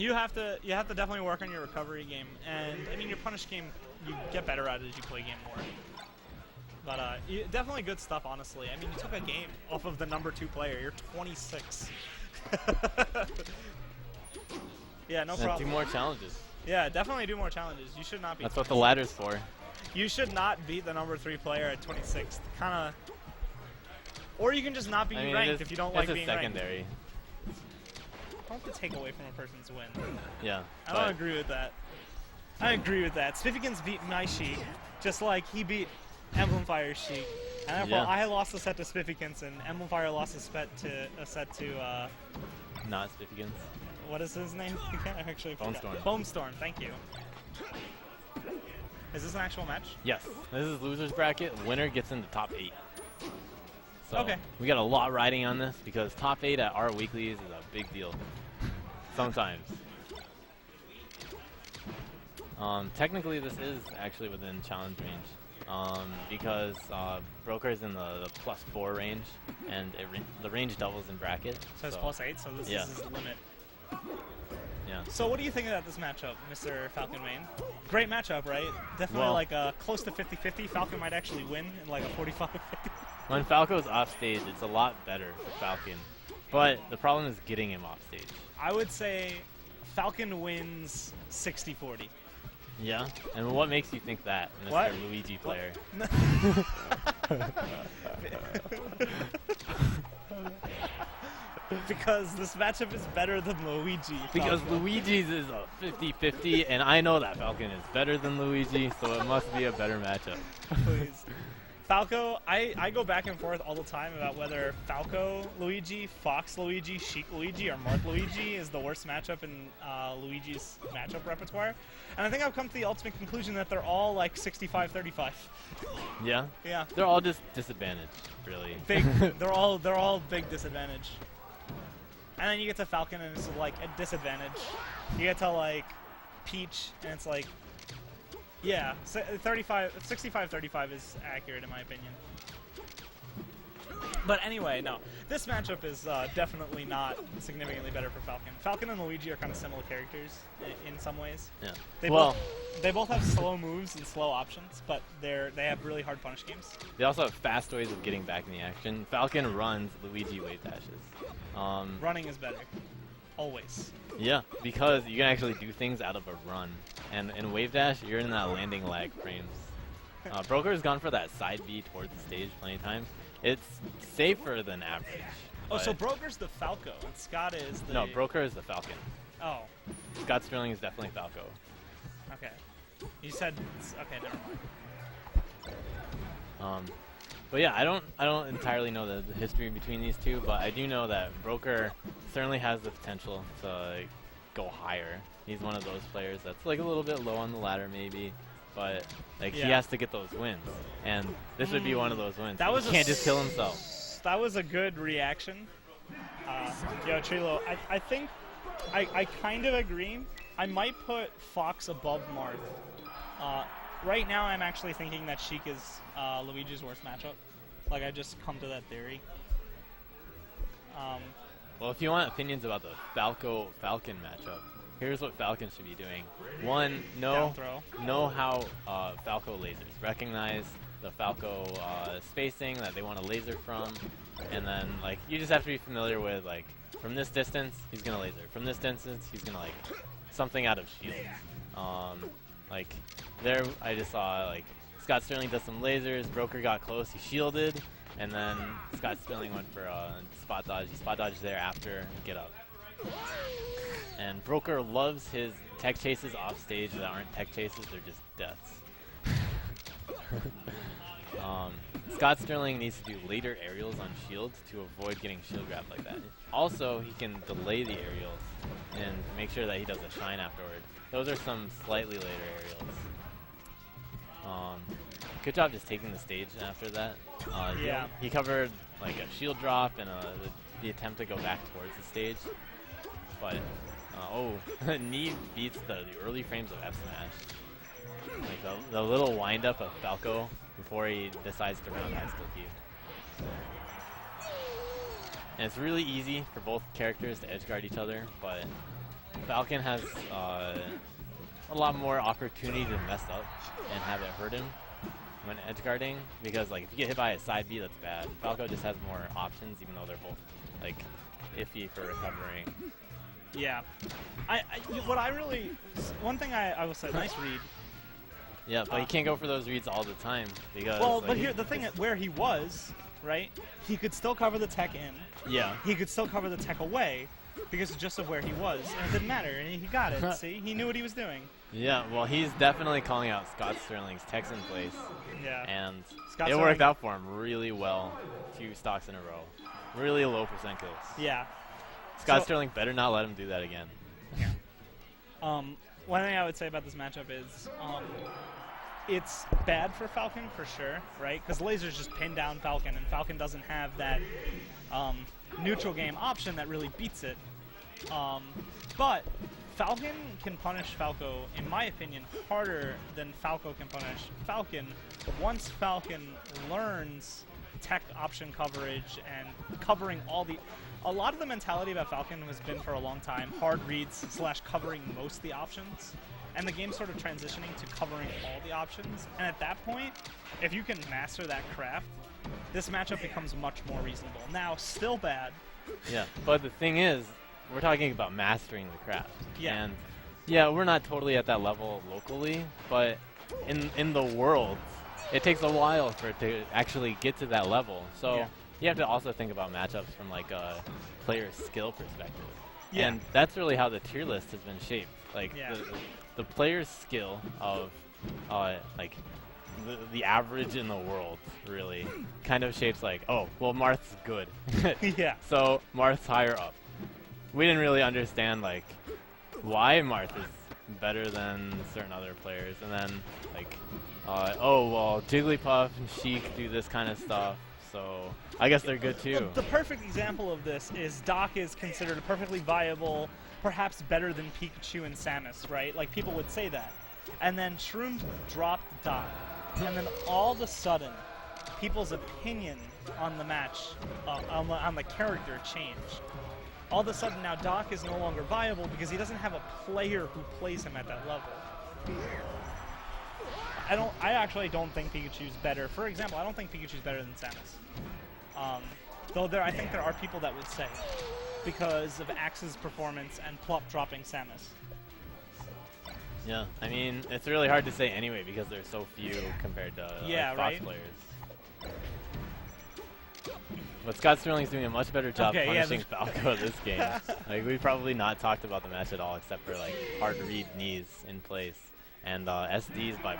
You have to definitely work on your recovery game, and I mean your punish game you get better at it as you play game more. But definitely good stuff, honestly. I mean, you took a game off of the #2 player. You're 26. Yeah, no problem. Do more challenges. Yeah, definitely do more challenges. You should not be. That's what the ladder's for. You should not beat the #3 player at 26. Kind of. Or you can just not be ranked if you don't like being ranked. It's secondary. Don't have to take away from a person's win. Yeah. I don't agree with that. I agree with that. Spiffykins beat my Sheik, just like he beat Emblem Fire's Sheik. And therefore, I lost a set to Spiffykins, and Emblem Fire lost a set to not Spiffykins. What is his name? I actually forgot. Foamstorm. Foamstorm, thank you. Is this an actual match? Yes. This is loser's bracket. Winner gets in the top 8. So okay. We got a lot riding on this because top 8 at our weeklies is a big deal. Sometimes. Technically, this is actually within challenge range because Broker's in the +4 range, and the range doubles in bracket. So it's +8, so this is his limit. Yeah. So what do you think about this matchup, Mr. Falcon Main? Great matchup, right? Definitely like close to 50-50. Falcon might actually win in like a 45-50. When Falco's off stage, it's a lot better for Falcon. But the problem is getting him off stage. I would say Falcon wins 60-40. Yeah? And what makes you think that, Mr. What? Luigi player? Because this matchup is better than Luigi. Because Luigi's is a 50-50, and I know that Falcon is better than Luigi, so it must be a better matchup. Please. Falco, I go back and forth all the time about whether Falco Luigi, Fox Luigi, Sheik Luigi, or Mark Luigi is the worst matchup in Luigi's matchup repertoire. And I think I've come to the ultimate conclusion that they're all like 65-35. Yeah? Yeah. They're all just disadvantaged, really. Big, they're all big disadvantage. And then you get to Falcon and it's like a disadvantage. You get to like Peach and it's like, yeah, 65-35 is accurate in my opinion. But anyway, no. This matchup is definitely not significantly better for Falcon. Falcon and Luigi are kind of similar characters in some ways. Yeah. They both have slow moves and slow options, but they have really hard punish games. They also have fast ways of getting back in the action. Falcon runs, Luigi wave dashes. Running is better. Always. Yeah, because you can actually do things out of a run. And in wave dash, you're in that landing lag frames. Broker's gone for that side B towards the stage plenty of times. It's safer than average. Oh, so Broker's the Falco, and Scott is the... No, Broker is the Falcon. Oh. Scott Sterling is definitely Falco. Okay. You said... Okay, never mind. But yeah, I don't entirely know the history between these two, but I do know that Broker certainly has the potential to go higher. He's one of those players that's like a little bit low on the ladder maybe, but like he has to get those wins, and this would be one of those wins. He can't just kill himself. That was a good reaction. Yo, Trilo, I think I kind of agree. I might put Fox above Marth. Right now, I'm actually thinking that Sheik is Luigi's worst matchup. Like, I just come to that theory. Well, if you want opinions about the Falco-Falcon matchup, here's what Falcon should be doing. One, know how Falco lasers. Recognize the Falco spacing that they want to laser from, and then, like, you just have to be familiar with, like, from this distance, he's going to laser. From this distance, he's going to, like, something out of shield. Like, there I just saw, like, Scott Sterling does some lasers, Broker got close, he shielded, and then Scott Sterling went for spot dodge. He spot dodged there after get up. And Broker loves his tech chases off stage that aren't tech chases, they're just deaths. Scott Sterling needs to do later aerials on shields to avoid getting shield grabbed like that. Also, he can delay the aerials and make sure that he does a shine afterwards. Those are some slightly later aerials. Good job just taking the stage after that. Yeah. He covered like a shield drop and the attempt to go back towards the stage. But, knee beats the early frames of F smash. Like the little wind up of Falco before he decides to round high skill Q. And it's really easy for both characters to edgeguard each other, but Falcon has a lot more opportunity to mess up and have it hurt him when edge guarding, because like if you get hit by a side B, that's bad. Falco just has more options, even though they're both like iffy for recovering. Yeah. One thing I will say, nice read. Yeah, but you can't go for those reads all the time because. Well, like, but here the thing is where he was, right? He could still cover the tech in. Yeah. He could still cover the tech away because just of where he was, and it didn't matter, and he got it. See, he knew what he was doing. Yeah, well, he's definitely calling out Scott Sterling's techs in place. Yeah. And Scott it Sterling worked out for him really well. 2 stocks in a row. Really low percent kills. Yeah. Scott Sterling better not let him do that again. Yeah. One thing I would say about this matchup is it's bad for Falcon for sure, right? Because lasers just pin down Falcon, and Falcon doesn't have that neutral game option that really beats it. But Falcon can punish Falco, in my opinion, harder than Falco can punish Falcon once Falcon learns tech option coverage and covering a lot of the mentality about Falcon has been for a long time hard reads / covering most of the options, and the game's sort of transitioning to covering all the options. And at that point, if you can master that craft, this matchup becomes much more reasonable. Now, still bad. Yeah, but the thing is, we're talking about mastering the craft. Yeah. And yeah, we're not totally at that level locally, but in the world, it takes a while for it to actually get to that level. So Yeah. you have to also think about matchups from like a player's skill perspective. Yeah. And that's really how the tier list has been shaped. Like Yeah. the player's skill of like the average in the world really kind of shapes like, oh, well, Marth's good. Yeah. So Marth's higher up. We didn't really understand like why Marth is better than certain other players, and then like, oh well, Jigglypuff and Sheik do this kind of stuff, so I guess they're good too. The perfect example of this is Doc is considered a perfectly viable, perhaps better than Pikachu and Samus, right? Like people would say that, and then Shroom dropped Doc, and then all of a sudden, people's opinion on the match, on the character changed. All of a sudden now Doc is no longer viable because he doesn't have a player who plays him at that level. I actually don't think Pikachu's better. For example, I don't think Pikachu's better than Samus. Though I think there are people that would say, because of Axe's performance and Plop dropping Samus. Yeah, I mean, it's really hard to say anyway because there's so few compared to Fox right? players. But Scott Sterling's doing a much better job punishing Falco this game. Like, we've probably not talked about the match at all except for like hard read knees in place and SDs by